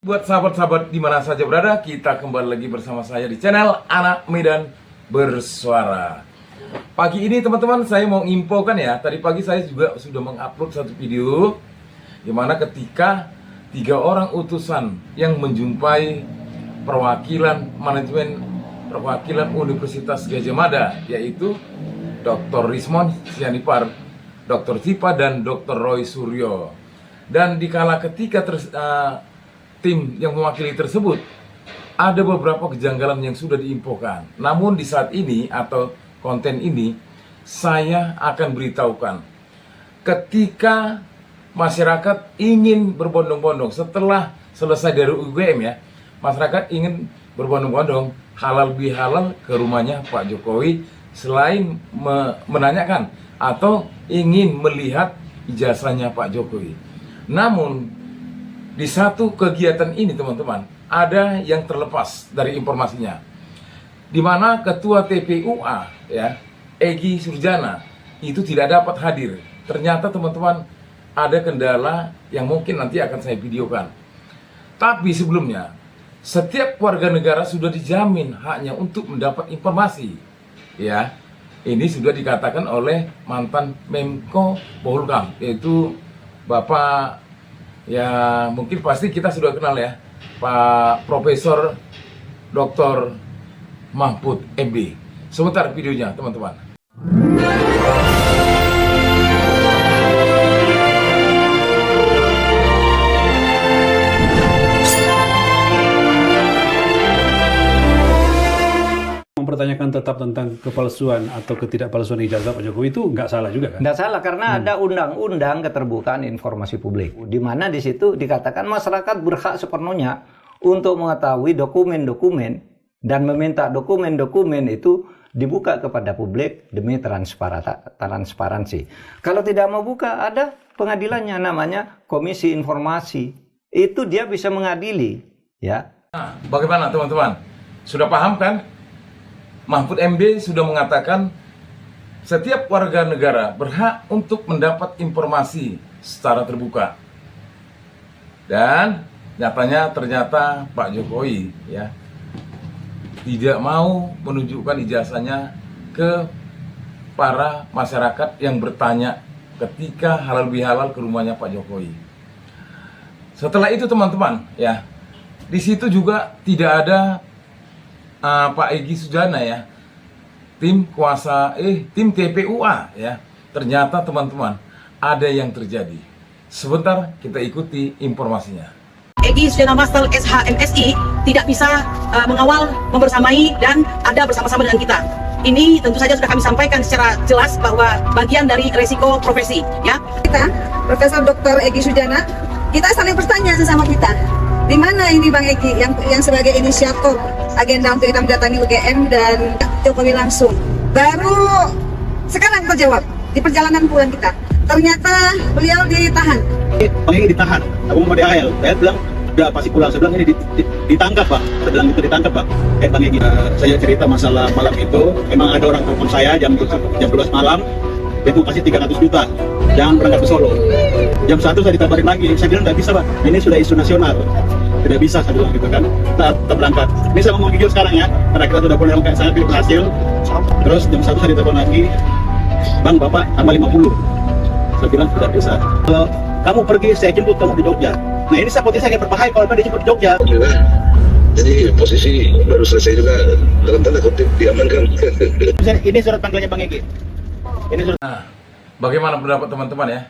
Buat sahabat-sahabat di mana saja berada, kita kembali lagi bersama saya di channel Anak Medan Bersuara. Pagi ini teman-teman saya mau infokan ya, tadi pagi saya juga sudah mengupload satu video di mana ketika 3 orang utusan yang menjumpai perwakilan manajemen perwakilan Universitas Gadjah Mada, yaitu Dr. Rismon Sianipar, Dr. Cipa, dan Dr. Roy Suryo. Dan dikala ketika tim yang mewakili tersebut ada beberapa kejanggalan yang sudah diinfokan. Namun di saat ini atau konten ini saya akan beritahukan ketika masyarakat ingin berbondong-bondong setelah selesai dari UGM ya, masyarakat ingin berbondong-bondong halal bihalal ke rumahnya Pak Jokowi selain menanyakan atau ingin melihat ijazahnya Pak Jokowi. Namun di satu kegiatan ini teman-teman ada yang terlepas dari informasinya, di mana Ketua TPUA ya Egy Sujana itu tidak dapat hadir. Ternyata teman-teman ada kendala yang mungkin nanti akan saya videokan. Tapi sebelumnya setiap warga negara sudah dijamin haknya untuk mendapat informasi ya. Ini sudah dikatakan oleh mantan Menko Polhukam, yaitu Bapak, ya mungkin pasti kita sudah kenal ya, Pak Profesor Dr. Mahfud MD. Sebentar videonya teman-teman. Mempertanyakan tetap tentang kepalsuan atau ketidakpalsuan ijazah Pak Jokowi itu nggak salah juga kan? Nggak salah karena ada undang-undang keterbukaan informasi publik, di mana di situ dikatakan masyarakat berhak sepenuhnya untuk mengetahui dokumen-dokumen dan meminta dokumen-dokumen itu dibuka kepada publik demi transparansi. Kalau tidak mau buka, ada pengadilannya namanya Komisi Informasi. Itu dia bisa mengadili, ya. Nah, bagaimana teman-teman? Sudah paham kan? Mahfud MD sudah mengatakan setiap warga negara berhak untuk mendapat informasi secara terbuka. Dan ternyata Pak Jokowi ya tidak mau menunjukkan ijazahnya ke para masyarakat yang bertanya ketika halal bihalal ke rumahnya Pak Jokowi. Setelah itu teman-teman ya, di situ juga tidak ada Pak Egy Sujana ya, tim TPUA ya. Ternyata teman-teman ada yang terjadi. Sebentar kita ikuti informasinya. Egy Sujana Mastel SHMSI tidak bisa mengawal, membersamai dan ada bersama-sama dengan kita. Ini tentu saja sudah kami sampaikan secara jelas bahwa bagian dari resiko profesi ya. Kita, Profesor Dr. Egy Sujana, kita saling bertanya sesama kita. Di mana ini Bang Egy yang sebagai inisiator agenda untuk kita mendatangi UGM dan Jokowi langsung? Baru sekarang terjawab di perjalanan pulang kita. Ternyata beliau ditahan. Bang Egy ditahan. Aku mau di AL. Saya bilang udah pasti pulang. Saya bilang ini ditangkap Pak. Saya bilang itu ditangkap Pak. Bang Egy, saya cerita masalah malam itu. Memang ada orang telepon saya jam 12 malam. Dia mau kasih 300 juta. Jangan berangkat ke Solo. Jam 1 saya ditawarin lagi. Saya bilang tidak bisa Pak. Ini sudah isu nasional. Tidak bisa saya bilang gitu kan. Kita berangkat. Ini saya ngomong jujur sekarang ya. Karena kita sudah boleh kayak saya berhasil. Terus jam 1 saya ditelepon lagi. Bang Bapak tambah 50. Saya bilang tidak bisa. Kalau kamu pergi saya jemput kamu di Jogja. Nah ini saya potensi agak berbahaya kalau dijemput di Jogja. Jadi posisi baru selesai juga dalam tanda kutip diamankan. Ini surat panggilannya Bang Egy. Ini surat. Nah, bagaimana pendapat teman-teman ya?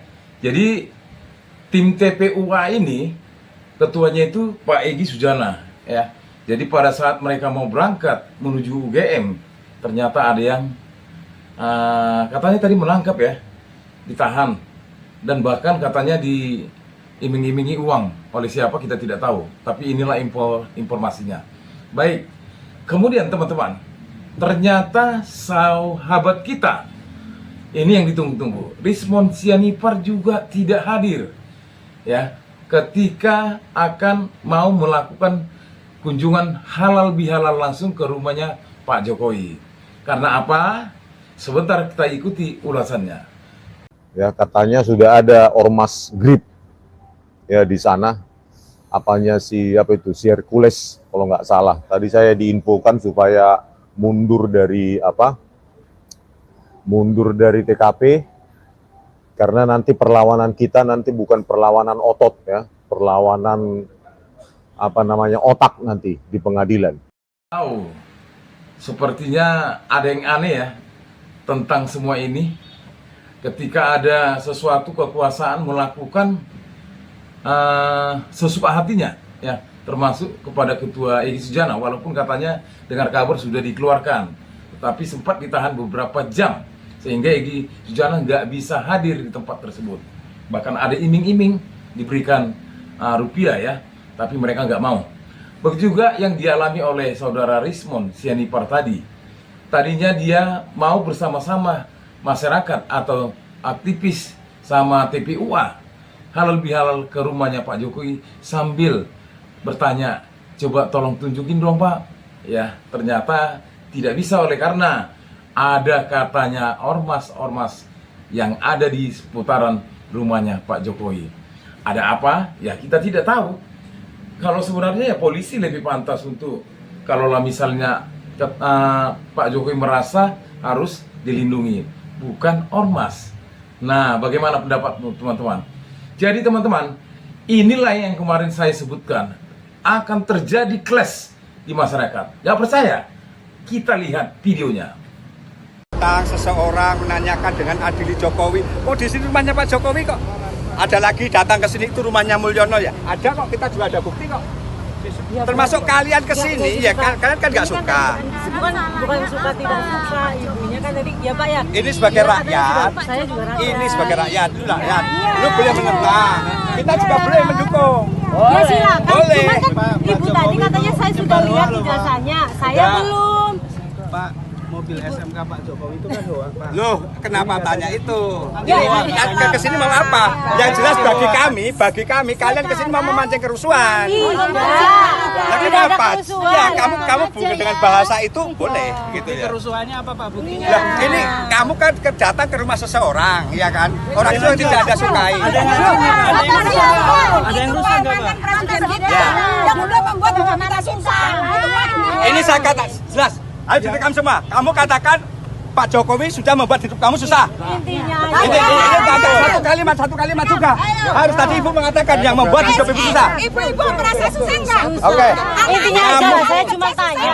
Jadi tim TPUA ini ketuanya itu Pak Egy Sujana ya. Jadi pada saat mereka mau berangkat menuju UGM, ternyata ada yang katanya tadi menangkap ya, ditahan, dan bahkan katanya diiming-imingi uang oleh siapa kita tidak tahu. Tapi inilah informasinya. Baik, kemudian teman-teman, ternyata sahabat kita ini yang ditunggu-tunggu, Rismon Sianipar juga tidak hadir ya ketika akan mau melakukan kunjungan halal bihalal langsung ke rumahnya Pak Jokowi. Karena apa? Sebentar kita ikuti ulasannya. Ya, katanya sudah ada ormas grip ya di sana apanya si Hercules kalau nggak salah. Tadi saya diinfokan supaya mundur dari TKP karena nanti perlawanan kita nanti bukan perlawanan otot ya, perlawanan otak nanti di pengadilan. Sepertinya ada yang aneh ya tentang semua ini. Ketika ada sesuatu kekuasaan melakukan sesuka hatinya, ya, termasuk kepada Ketua Egy Sujana, walaupun katanya dengar kabar sudah dikeluarkan, tetapi sempat ditahan beberapa jam sehingga Egy Sujana nggak bisa hadir di tempat tersebut. Bahkan ada iming-iming diberikan rupiah ya, tapi mereka nggak mau. Begitu juga yang dialami oleh saudara Rismond Sianipar tadi. Tadinya dia mau bersama-sama masyarakat atau aktivis sama TPUA halal bihalal ke rumahnya Pak Jokowi sambil bertanya, coba tolong tunjukin dong Pak. Ya, ternyata tidak bisa oleh karena ada katanya ormas-ormas yang ada di seputaran rumahnya Pak Jokowi. Ada apa? Ya kita tidak tahu. Kalau sebenarnya ya polisi lebih pantas untuk kalau misalnya Pak Jokowi merasa harus dilindungi, bukan ormas. Nah, bagaimana pendapatmu teman-teman? Jadi teman-teman, inilah yang kemarin saya sebutkan akan terjadi clash di masyarakat. Gak percaya? Kita lihat videonya. Seseorang menanyakan dengan adili Jokowi, oh di sini rumahnya Pak Jokowi kok. Ada lagi datang ke sini itu rumahnya Mulyono ya. Ada kok, kita juga ada bukti kok. Termasuk kalian ke sini ya, kalian kan nggak suka. Bukan suka tidak suka, ibunya kan tadi ya Pak ya. Ini sebagai rakyat. Saya juga rakyat. Ini sebagai rakyat, lu boleh menentang. Kita juga boleh mendukung. Ya silakan. Boleh. Cuma kan ibu tadi katanya saya sudah lihat ijazahnya, saya belum. Pak, mobil SMK Pak Jokowi itu kan doang Pak. Loh, kenapa tanya itu? Ini ke sini mau apa? Yang jelas bagi kami kalian ke sini mau memancing kerusuhan. Tapi apa? Ya, kamu bukan dengan bahasa itu boleh gitu ya. Kerusuhannya apa Pak buktinya? Lah, ini kamu kan datang ke rumah seseorang, ya kan? Orang itu tidak ada sukai. Ada yang rusak nggak Pak? Ya. Yang udah membuat kita susah. Ini saya kata jelas. Ayo direkam semua. Kamu katakan Pak Jokowi sudah membuat hidup kamu susah. Intinya Ini satu kalimat juga. Harus tadi ibu mengatakan yang membuat hidup ibu susah. Ibu merasa susah nggak? Oke. intinya aja saya cuma tanya.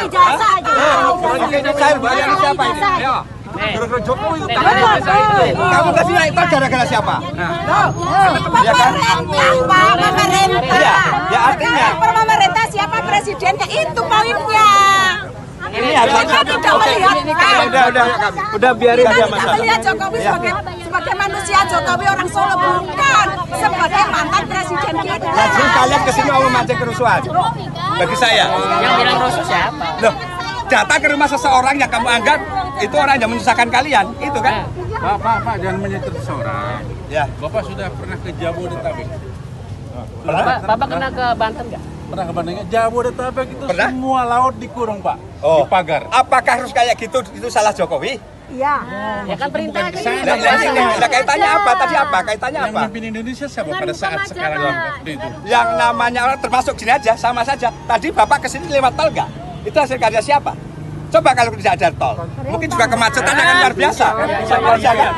Ijazah aja. Saya bayar siapa ini? Ayo. Gara-gara Jokowi itu kamu kasih naik tol gara-gara siapa? Ya kan? Ya artinya Pemerintah siapa presidennya itu poinnya. ini harus udah biarin aja Kita melihat Jokowi sebagai manusia, Jokowi orang Solo bukan sebagai mantan presiden kita. Nah, jadi kalian kesini mau memancing kerusuhan? Bagi saya. Yang bilang rusuh siapa? Loh, datang ke rumah seseorang yang kamu anggap itu orang yang menyusahkan kalian, itu kan? Pak, jangan menyentuh seseorang. Ya. Bapak sudah pernah ke Jabodetabek? Bapak kena ke Banten nggak? Pernah ke Bandung? Jabodetabek itu Pernah? semua laut dikurung Pak, Oh. dipagar. Apakah harus kayak gitu? Itu salah Jokowi? Iya. Ya kan perintah aja. Lah kaitannya apa? Tadi apa? Kaitannya Yang apa? memimpin Indonesia siapa pada saat sekarang waktu itu? Yang namanya orang termasuk sini aja, sama saja. Tadi Bapak kesini lewat tol nggak? Itu hasil karya siapa? Coba kalau tidak ada tol, mungkin juga kemacetan akan luar biasa.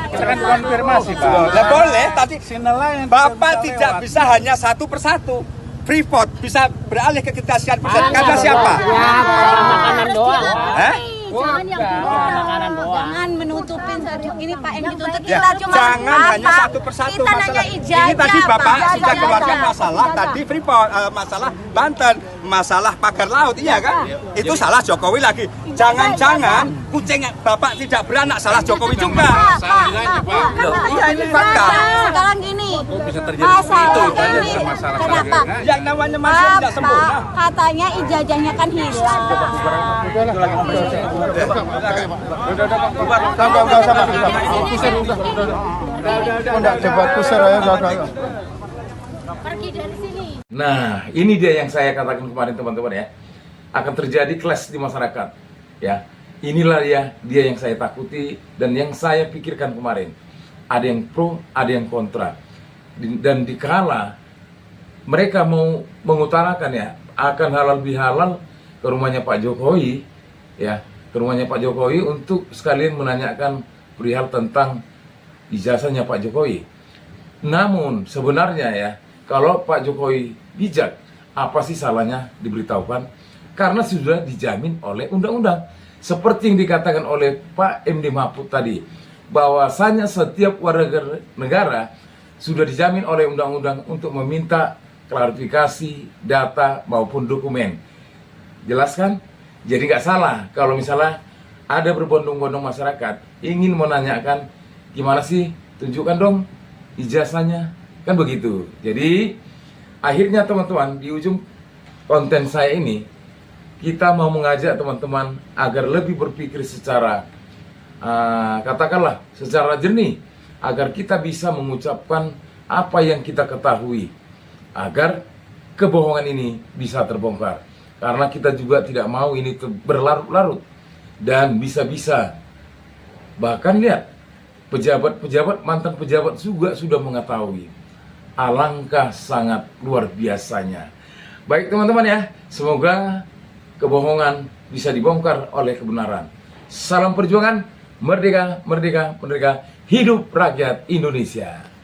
Kita kan konfirmasi Pak. Lah boleh, tadi Nelayan Bapak tidak bisa hanya satu persatu. Freeport bisa beralih ke ketersediaan persen karena siapa? Makanan doang. Hah? Makanan doang. Jangan menutupin satu ini Pak yang dituntut Ya, kita cuma jangan hanya satu persatu kita nanya masalah. ijazah, Ini tadi Bapak Pak. sudah keluarkan masalah tadi Freeport, masalah Banten, masalah pagar laut, iya kan? Itu salah Jokowi lagi. Jangan-jangan kucing Bapak tidak beranak salah Jokowi juga. Loh, iya ini fakta. Sekarang gini, bisa terjadi seperti itu aja ini masalah kenapa? Yang namanya manusia tidak sempurna. Katanya ijazahnya kan hilang. Pergi dari sini. Nah, ini dia yang saya katakan kemarin teman-teman ya. Akan terjadi clash di masyarakat. Ya. Inilah dia yang saya takuti dan yang saya pikirkan kemarin. Ada yang pro, ada yang kontra. Dan dikala mereka mau mengutarakan ya akan halal bihalal ke rumahnya Pak Jokowi, ya, ke rumahnya Pak Jokowi untuk sekalian menanyakan perihal tentang ijazahnya Pak Jokowi. Namun sebenarnya ya, kalau Pak Jokowi bijak, apa sih salahnya diberitahukan? Karena sudah dijamin oleh undang-undang. Seperti yang dikatakan oleh Pak MD Mahfud tadi, bahwasanya setiap warga negara sudah dijamin oleh undang-undang untuk meminta klarifikasi data maupun dokumen. Jelas kan? Jadi nggak salah kalau misalnya ada berbondong-bondong masyarakat ingin menanyakan gimana sih, tunjukkan dong ijazahnya, kan begitu. Jadi akhirnya teman-teman, di ujung konten saya ini kita mau mengajak teman-teman agar lebih berpikir secara katakanlah secara jernih, agar kita bisa mengucapkan apa yang kita ketahui, agar kebohongan ini bisa terbongkar. Karena kita juga tidak mau ini berlarut-larut dan bisa-bisa bahkan lihat pejabat-pejabat, mantan pejabat juga sudah mengetahui. Alangkah sangat luar biasanya. Baik teman-teman ya, semoga kebohongan bisa dibongkar oleh kebenaran. Salam perjuangan, merdeka, merdeka, merdeka, hidup rakyat Indonesia.